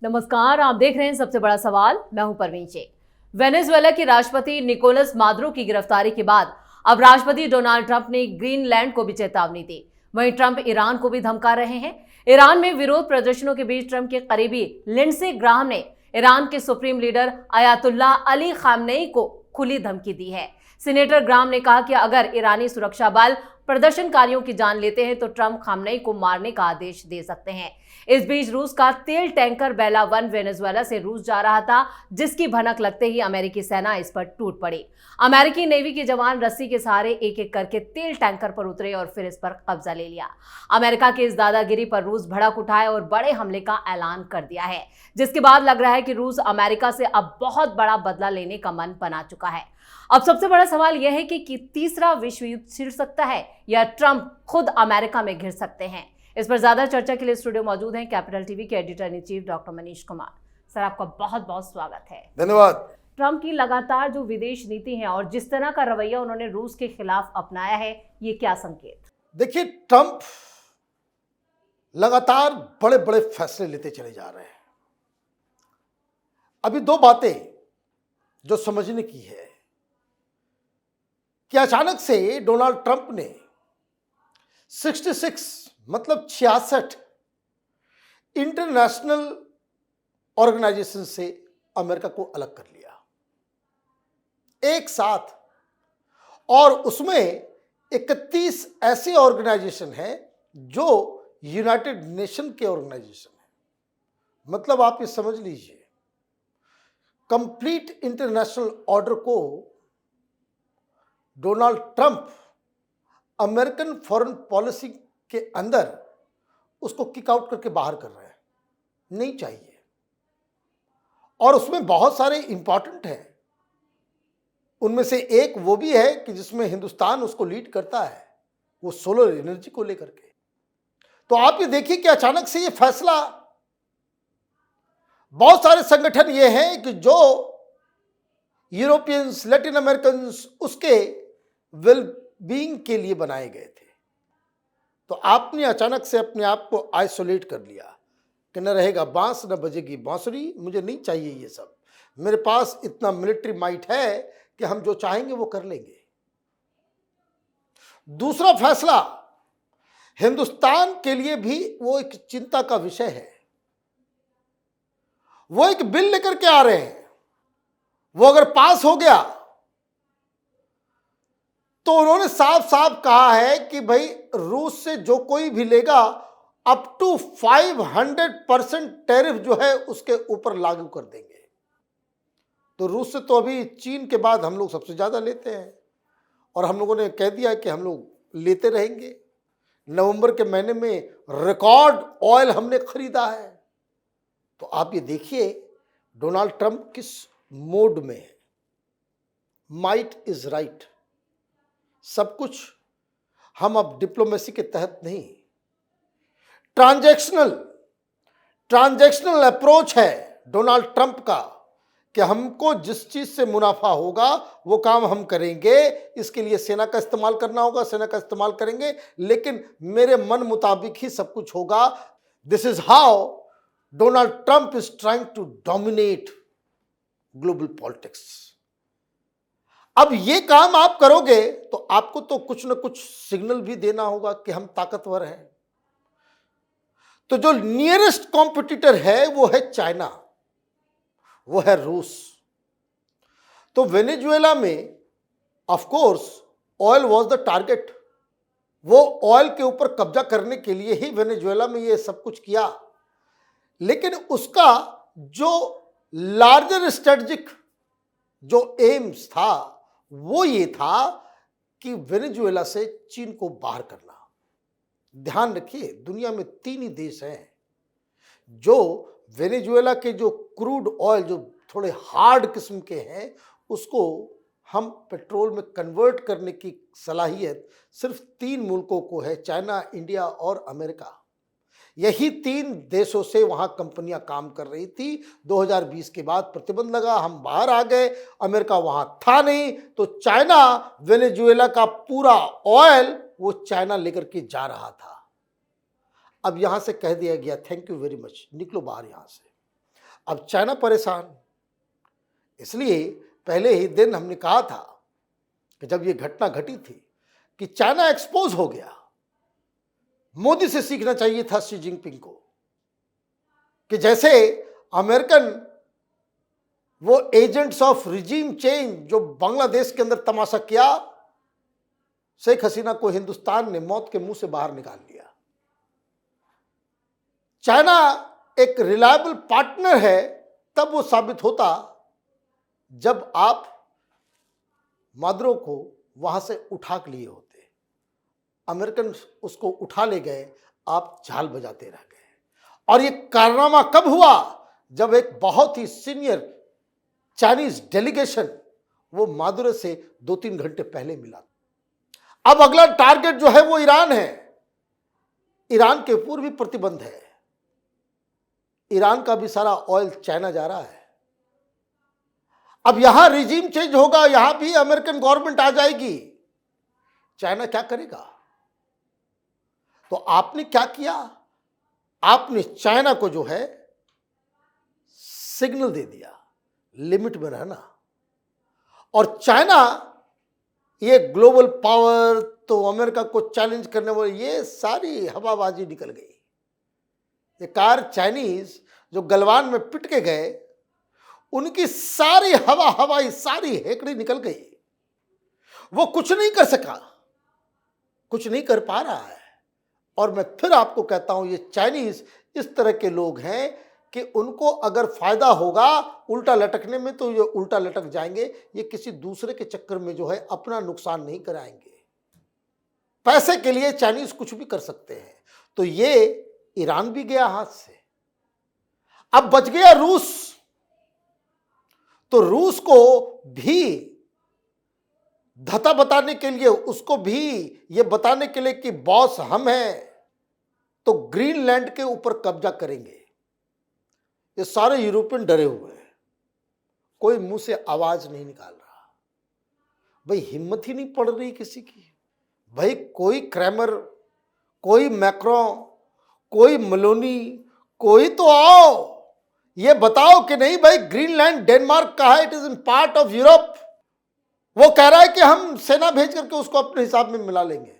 नमस्कार, आप देख रहे हैं सबसे बड़ा सवाल। मैं हूं परवीन शेख। वेनेजुएला के राष्ट्रपति निकोलस मादुरो की गिरफ्तारी के बाद अब राष्ट्रपति डोनाल्ड ट्रंप ने ग्रीनलैंड को भी चेतावनी दी। वहीं ट्रंप ईरान को भी धमका रहे हैं। ईरान में विरोध प्रदर्शनों के बीच ट्रंप के करीबी लिंडसे ग्राहम ने ईरान के supreme leader Ayatollah Ali Khamenei को खुली धमकी दी है। सीनेटर ग्राहम ने कहा कि अगर ईरानी सुरक्षा बल प्रदर्शनकारियों की जान लेते हैं तो ट्रंप खामनेई को मारने का आदेश दे सकते हैं। इस बीच रूस का तेल टैंकर बेला 1 वेनेजुएला से रूस जा रहा था, जिसकी भनक लगते ही अमेरिकी सेना इस पर टूट पड़ी। अमेरिकी नेवी के जवान रस्सी के सहारे एक एक करके तेल टैंकर पर उतरे और फिर इस पर कब्जा ले लिया। अमेरिका की इस दादागिरी पर रूस भड़क उठाए और बड़े हमले का ऐलान कर दिया है, जिसके बाद लग रहा है कि रूस अमेरिका से अब बहुत बड़ा बदला लेने का मन बना चुका है। अब सबसे बड़ा सवाल यह है कि तीसरा विश्व युद्ध छिड़ सकता है या ट्रंप खुद अमेरिका में घिर सकते हैं। इस पर ज्यादा चर्चा के लिए स्टूडियो मौजूद हैं कैपिटल टीवी के editor in chief doctor Manish Kumar. Sir, आपका बहुत बहुत स्वागत है। धन्यवाद। ट्रंप की लगातार जो विदेश नीति है और जिस तरह का रवैया उन्होंने रूस के खिलाफ अपनाया है, ये क्या संकेत? देखिए, ट्रंप लगातार बड़े बड़े फैसले लेते चले जा रहे हैं। अभी दो बातें जो समझने की है कि अचानक से डोनाल्ड ट्रंप ने 66 मतलब 66 इंटरनेशनल ऑर्गेनाइजेशन से अमेरिका को अलग कर लिया एक साथ, और उसमें 31 ऐसे ऑर्गेनाइजेशन हैं जो यूनाइटेड नेशन के ऑर्गेनाइजेशन है। मतलब आप ये समझ लीजिए, कंप्लीट इंटरनेशनल ऑर्डर को Donald Trump American foreign policy के अंदर उसको किक आउट करके बाहर कर रहे हैं। नहीं चाहिए। और उसमें बहुत सारे इंपॉर्टेंट हैं। उनमें से एक वो भी है कि जिसमें हिंदुस्तान उसको लीड करता है, वो सोलर एनर्जी को लेकर के। तो आप ये देखिए कि अचानक से ये फैसला, बहुत सारे संगठन ये हैं कि जो यूरोपियंस, लैटिन अमेरिकन उसके वेल बीइंग के लिए बनाए गए थे, तो आपने अचानक से अपने आप को आइसोलेट कर लिया कि न रहेगा बांस न बजेगी बांसुरी। मुझे नहीं चाहिए ये सब। मेरे पास इतना मिलिट्री माइट है कि हम जो चाहेंगे वो कर लेंगे। दूसरा फैसला, हिंदुस्तान के लिए भी वो एक चिंता का विषय है। वो एक बिल लेकर के आ रहे हैं। वो अगर पास हो गया तो उन्होंने साफ साफ कहा है कि भाई रूस से जो कोई भी लेगा अप टू 500% टैरिफ जो है उसके ऊपर लागू कर देंगे। तो रूस से तो अभी चीन के बाद हम लोग सबसे ज्यादा लेते हैं, और हम लोगों ने कह दिया कि हम लोग लेते रहेंगे। नवंबर के महीने में रिकॉर्ड ऑयल हमने खरीदा है। तो आप ये देखिए डोनाल्ड ट्रंप किस मोड में है। Might is right. सब कुछ हम अब डिप्लोमेसी के तहत नहीं, ट्रांजैक्शनल अप्रोच है डोनाल्ड ट्रंप का कि हमको जिस चीज से मुनाफा होगा वो काम हम करेंगे। इसके लिए सेना का इस्तेमाल करना होगा, सेना का इस्तेमाल करेंगे, लेकिन मेरे मन मुताबिक ही सब कुछ होगा। This is how Donald Trump is trying to dominate global politics. अब ये काम आप करोगे तो आपको तो कुछ न कुछ सिग्नल भी देना होगा कि हम ताकतवर हैं। तो जो नियरेस्ट कॉम्पिटिटर है वो है चाइना, वो है रूस। तो वेनेजुएला में of course oil was the target. वो ऑयल के ऊपर कब्जा करने के लिए ही वेनेजुएला में ये सब कुछ किया। लेकिन उसका जो लार्जर स्ट्रेटेजिक जो एम्स था वो ये था कि वेनेजुएला से चीन को बाहर करना। ध्यान रखिए, दुनिया में 3 ही देश हैं जो वेनेजुएला के जो क्रूड ऑयल जो थोड़े हार्ड किस्म के हैं उसको हम पेट्रोल में कन्वर्ट करने की सलाहियत सिर्फ 3 मुल्कों को है, चाइना, इंडिया और अमेरिका। यही 3 देशों से वहां कंपनियां काम कर रही थी। 2020 के बाद प्रतिबंध लगा, हम बाहर आ गए, अमेरिका वहां था नहीं, तो चाइना वेनेजुएला का पूरा ऑयल वो चाइना लेकर के जा रहा था। अब यहां से कह दिया गया थैंक यू वेरी मच, निकलो बाहर यहां से। अब चाइना परेशान। इसलिए पहले ही दिन हमने कहा था कि जब ये घटना घटी थी कि चाइना एक्सपोज हो गया, मोदी से सीखना चाहिए था शी जिनपिंग को कि जैसे अमेरिकन वो एजेंट्स ऑफ रिजीम चेंज जो बांग्लादेश के अंदर तमाशा किया, शेख हसीना को हिंदुस्तान ने मौत के मुंह से बाहर निकाल लिया। चाइना एक रिलायबल पार्टनर है तब वो साबित होता जब आप मादुरो को वहां से उठा के लिए होते। अमेरिकन उसको उठा ले गए, आप झाल बजाते रह गए। और ये कारनामा कब हुआ? जब एक बहुत ही सीनियर चाइनीज डेलीगेशन वो मादुरो से 2-3 घंटे पहले मिला। अब अगला टारगेट जो है वो ईरान है। ईरान के ऊपर भी प्रतिबंध है। ईरान का भी सारा ऑयल चाइना जा रहा है। अब यहां रिजीम चेंज होगा, यहां भी अमेरिकन गवर्नमेंट आ जाएगी। चाइना क्या करेगा? तो आपने क्या किया? आपने चाइना को जो है सिग्नल दे दिया लिमिट में रहना। और चाइना ये ग्लोबल पावर तो अमेरिका को चैलेंज करने वाली ये सारी हवाबाजी निकल गई। ये कार चाइनीज जो गलवान में पिट के गए, उनकी सारी हवाई सारी हेकड़ी निकल गई। वो कुछ नहीं कर सका, कुछ नहीं कर पा रहा है। और मैं फिर आपको कहता हूं, ये चाइनीज इस तरह के लोग हैं कि उनको अगर फायदा होगा उल्टा लटकने में तो ये उल्टा लटक जाएंगे। ये किसी दूसरे के चक्कर में जो है अपना नुकसान नहीं कराएंगे। पैसे के लिए चाइनीज कुछ भी कर सकते हैं। तो ये ईरान भी गया हाथ से। अब बच गया रूस। तो रूस को भी धता बताने के लिए, उसको भी ये बताने के लिए कि बॉस हम हैं, तो ग्रीनलैंड के ऊपर कब्जा करेंगे। ये सारे यूरोपियन डरे हुए हैं, कोई मुंह से आवाज नहीं निकाल रहा। भाई हिम्मत ही नहीं पड़ रही किसी की। भाई कोई क्रैमर, कोई मैक्रो, कोई मलोनी, कोई तो आओ, ये बताओ कि नहीं भाई ग्रीनलैंड डेनमार्क का है, it is in part of Europe. वो कह रहा है कि हम सेना भेज करके उसको अपने हिसाब में मिला लेंगे।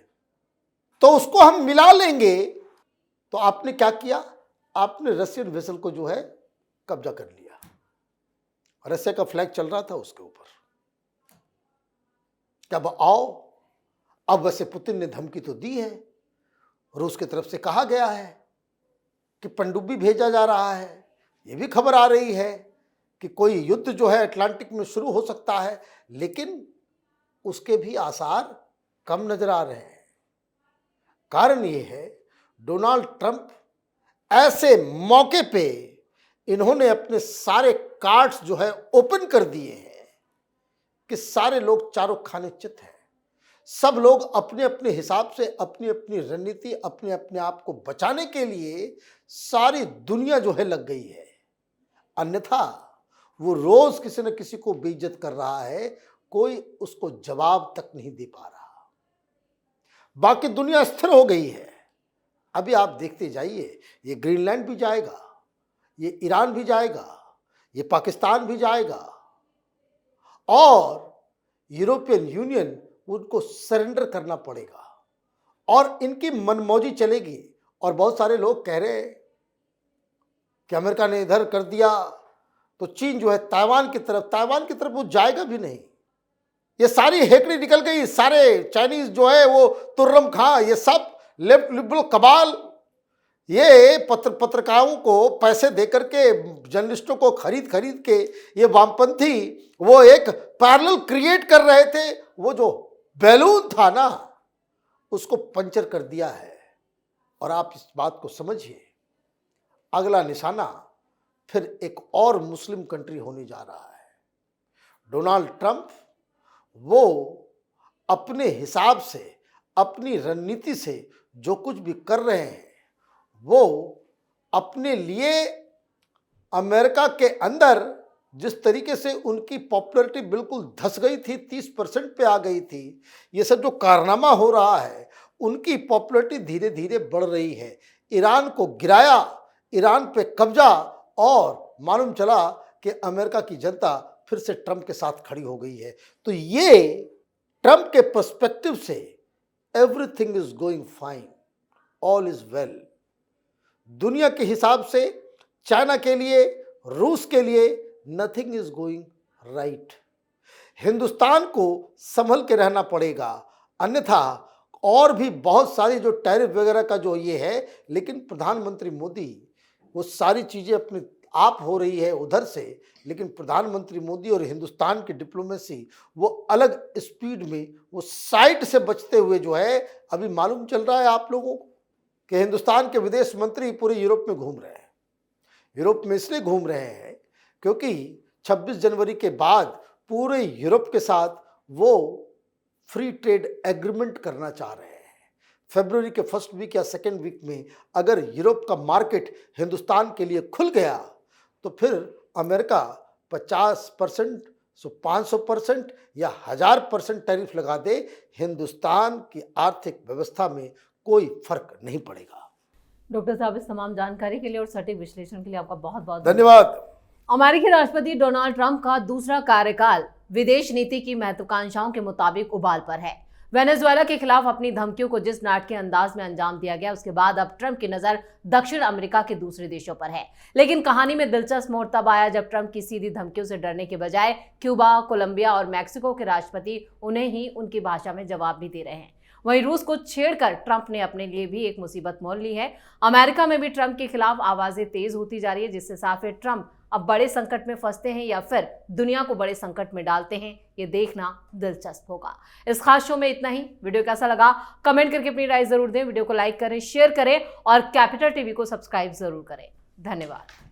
तो उसको हम मिला लेंगे। तो आपने क्या किया? आपने रशियन वेसल को जो है कब्जा कर लिया। रशिया का फ्लैग चल रहा था उसके ऊपर। अब आओ, अब वैसे पुतिन ने धमकी तो दी है, रूस की तरफ से कहा गया है कि पनडुब्बी भेजा जा रहा है। ये भी खबर आ रही है कि कोई युद्ध जो है अटलांटिक में शुरू हो सकता है, लेकिन उसके भी आसार कम नजर आ रहे हैं। कारण ये है, डोनाल्ड ट्रंप ऐसे मौके पे इन्होंने अपने सारे कार्ड्स जो है ओपन कर दिए हैं कि सारे लोग चारों खाने चित हैं। सब लोग अपने अपने हिसाब से अपनी अपनी रणनीति, अपने अपने आप को बचाने के लिए सारी दुनिया जो है लग गई है। अन्यथा वो रोज किसी न किसी को बेइज्जत कर रहा है, कोई उसको जवाब तक नहीं दे पा रहा। बाकी दुनिया स्थिर हो गई है। अभी आप देखते जाइए, ये ग्रीनलैंड भी जाएगा, ये ईरान भी जाएगा, ये पाकिस्तान भी जाएगा, और यूरोपियन यूनियन उनको सरेंडर करना पड़ेगा और इनकी मनमौजी चलेगी। और बहुत सारे लोग कह रहे हैं कि अमेरिका ने इधर कर दिया तो चीन जो है ताइवान की तरफ वो जाएगा भी नहीं। ये सारी हेकड़ी निकल गई। सारे चाइनीज जो है वो तुर्रम खां, ये सब लेफ्ट लिबरल कबाल, ये पत्रकारों को पैसे देकर के, जर्नलिस्टों को खरीद के ये वामपंथी वो एक पैरेलल क्रिएट कर रहे थे। वो जो बैलून था ना, उसको पंचर कर दिया है। और आप इस बात को समझिए, अगला निशाना फिर एक और मुस्लिम कंट्री होने जा रहा है। डोनाल्ड ट्रंप वो अपने हिसाब से, अपनी रणनीति से जो कुछ भी कर रहे हैं, वो अपने लिए अमेरिका के अंदर जिस तरीके से उनकी पॉपुलैरिटी बिल्कुल धस गई थी, 30% पे आ गई थी, ये सब जो कारनामा हो रहा है, उनकी पॉपुलैरिटी धीरे धीरे बढ़ रही है। ईरान को गिराया, ईरान पे कब्जा, और मालूम चला कि अमेरिका की जनता फिर से ट्रंप के साथ खड़ी हो गई है। तो ये ट्रंप के पर्सपेक्टिव से everything is going fine, all is well. दुनिया के हिसाब से चाइना के लिए, रूस के लिए nothing is going right. Hindustan को संभल के रहना पड़ेगा, अन्यथा और भी बहुत सारी जो टैरिफ वगैरह का जो ये है, लेकिन प्रधानमंत्री मोदी वो सारी चीज़ें अपने आप हो रही है उधर से, लेकिन प्रधानमंत्री मोदी और हिंदुस्तान की डिप्लोमेसी वो अलग स्पीड में, वो साइड से बचते हुए जो है अभी मालूम चल रहा है आप लोगों को कि हिंदुस्तान के विदेश मंत्री पूरे यूरोप में घूम रहे हैं। यूरोप में इसलिए घूम रहे हैं क्योंकि 26 जनवरी के बाद पूरे यूरोप के साथ वो फ्री ट्रेड एग्रीमेंट करना चाह रहे हैं। फरवरी के फर्स्ट वीक या सेकेंड वीक में अगर यूरोप का मार्केट हिंदुस्तान के लिए खुल गया तो फिर अमेरिका 50%, 500% या 1000% टैरिफ लगा दे, हिंदुस्तान की आर्थिक व्यवस्था में कोई फर्क नहीं पड़ेगा। डॉक्टर साहब, इस तमाम जानकारी के लिए और सटीक विश्लेषण के लिए आपका बहुत बहुत धन्यवाद। अमेरिकी राष्ट्रपति डोनाल्ड ट्रंप का दूसरा कार्यकाल विदेश नीति की महत्वाकांक्षाओं के मुताबिक उबाल पर है। वेनेजुएला के खिलाफ अपनी धमकियों को जिस नाटकीय अंदाज में अंजाम दिया गया, उसके बाद अब ट्रंप की नजर दक्षिण अमेरिका के दूसरे देशों पर है। लेकिन कहानी में दिलचस्प मोड़ तब आया जब ट्रंप की सीधी धमकियों से डरने के बजाय क्यूबा, कोलंबिया और मैक्सिको के राष्ट्रपति उन्हें ही उनकी भाषा में जवाब भी दे रहे हैं। वहीं रूस को छेड़कर ट्रंप ने अपने लिए भी एक मुसीबत मोल ली है। अमेरिका में भी ट्रंप के खिलाफ आवाजें तेज होती जा रही है, जिससे साफ है ट्रंप अब बड़े संकट में फंसते हैं या फिर दुनिया को बड़े संकट में डालते हैं। ये देखना दिलचस्प होगा। इस खास शो में इतना ही। वीडियो कैसा लगा कमेंट करके अपनी राय जरूर दें। वीडियो को लाइक करें, शेयर करें और कैपिटल टीवी को सब्सक्राइब जरूर करें। धन्यवाद।